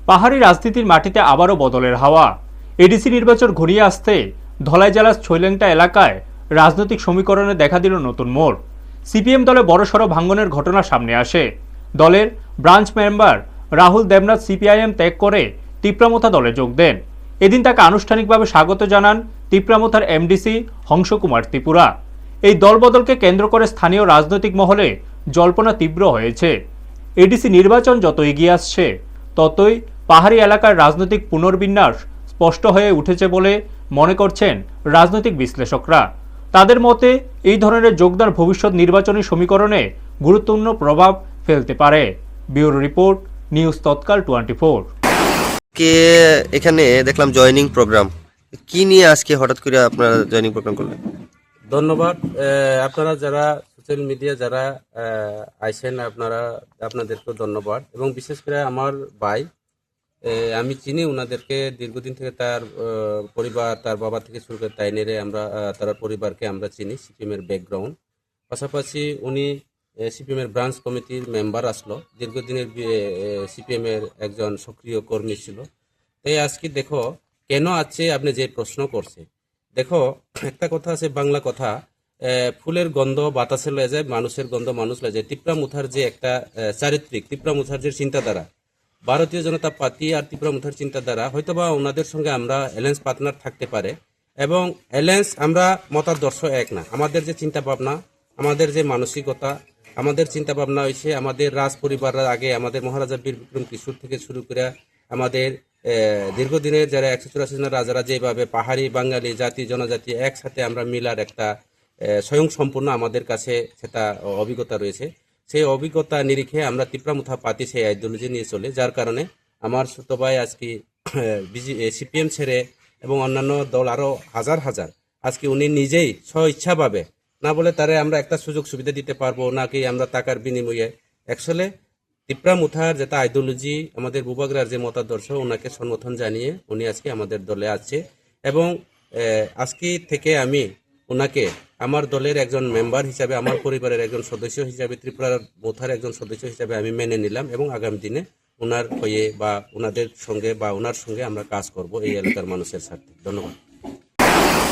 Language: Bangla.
পাহাড়ি রাজনীতির মাটিতে আবারও বদলের হাওয়া। এডিসি নির্বাচন ঘনিয়ে আসতে ধলাই জেলার ছৈলেংটা এলাকায় রাজনৈতিক সমীকরণে দেখা দিল নতুন মোড়। সিপিএম দলে বড়সড় ভাঙ্গনের ঘটনা সামনে আসে। দলের branch member Rahul Debnath CPIM ত্যাগ করে তিপ্রামথা দলে যোগ দেন। এদিন তাকে আনুষ্ঠানিকভাবে স্বাগত জানান তিপ্রামথার এমডিসি হংসকুমার ত্রিপুরা। এই দলবদলকে কেন্দ্র করে স্থানীয় রাজনৈতিক মহলে জল্পনা তীব্র হয়েছে। এডিসি নির্বাচন যত এগিয়ে আসছে ততই পাহাড়ি এলাকার রাজনৈতিক পুনর্বিন্যাস স্পষ্ট হয়ে উঠেছে বলে মনে করছেন রাজনৈতিক বিশ্লেষকরা। তাদের মতে এই ধরনের যোগদান ভবিষ্যৎ নির্বাচনী সমীকরণে গুরুত্বপূর্ণ প্রভাব ফেলতে পারে। ব্যুরো রিপোর্ট, নিউজ তৎকাল 24। কে এখানে দেখলাম জয়েনিং প্রোগ্রাম, কি নিয়ে আজকে হঠাৎ করে আপনারা জয়েনিং প্রোগ্রাম করলেন? ধন্যবাদ। আপনারা যারা সোশ্যাল মিডিয়া যারা আইসেন আপনাদেরকেও ধন্যবাদ। এবং বিশেষ করে আমার ভাই, আমি চিনি ওনাদেরকে দীর্ঘদিন থেকে। তার পরিবার, তার বাবা থেকে শুরু করে তাই নেড়ে আমরা তার পরিবারকে আমরা চিনি, সিপিএমের ব্যাকগ্রাউন্ড। পাশাপাশি উনি সিপিএমের ব্রাঞ্চ কমিটির মেম্বার আসলো, দীর্ঘদিনের সিপিএমের একজন সক্রিয় কর্মী ছিল। তাই আজকে দেখো কেন আছে আপনি যে প্রশ্ন করছে, দেখো একটা কথা আছে, বাংলা কথা, ফুলের গন্ধ বাতাসে লয়ে যায়, মানুষের গন্ধ মানুষ লয়ে যায়। তিপ্রামুথার যে একটা চারিত্রিক, তিপ্রামুথার যে চিন্তাধারা, ভারতীয় জনতা পার্টি আর তিপ্রামুথার চিন্তাধারা, হয়তোবা ওনাদের সঙ্গে আমরা অ্যালায়েন্স পার্টনার থাকতে পারে। এবং অ্যালায়েন্স আমরা মতাদর্শ এক না, আমাদের যে চিন্তা ভাবনা, আমাদের যে মানসিকতা, আমাদের চিন্তা ভাবনা হয়েছে আমাদের রাজ পরিবারের আগে আমাদের মহারাজা বীর বিক্রম কিশোর থেকে শুরু করে আমাদের দীর্ঘদিনের যারা 184 জনের রাজারা যেভাবে পাহাড়ি বাঙালি জাতি জনজাতি একসাথে আমরা মিলার একটা স্বয়ং সম্পূর্ণ আমাদের কাছে সেটা অভিজ্ঞতা রয়েছে। সেই অভিজ্ঞতা নিরিখে আমরা তিপ্রামুথা পাতি সেই আইডিওলজি নিয়ে চলে, যার কারণে আমার ছোট ভাই আজকে সিপিএম ছেড়ে এবং অন্যান্য দল আরও হাজার হাজার আজকে উনি নিজেই স্ব ইচ্ছাভাবে, না বলে তারে আমরা একটা সুযোগ সুবিধা দিতে পারবো নাকি আমরা টাকার বিনিময়ে, অ্যাকচুয়ালি তিপ্রামুথার যেটা আইডিওলজি, আমাদের বুবাগ্রার যে মতাদর্শ, ওনাকে সমর্থন জানিয়ে উনি আজকে আমাদের দলে আছে। এবং আজকে থেকে আমি ওনাকে আমার দলের একজন মেম্বার হিসাবে, আমার পরিবারের একজন সদস্য হিসাবে, ত্রিপুরার মুথার একজন সদস্য হিসাবে আমি মেনে নিলাম। এবং আগামী দিনে ওনার হয়ে বা ওনাদের সঙ্গে বা ওনার সঙ্গে আমরা কাজ করব এই এলাকার মানুষের স্বার্থে। ধন্যবাদ।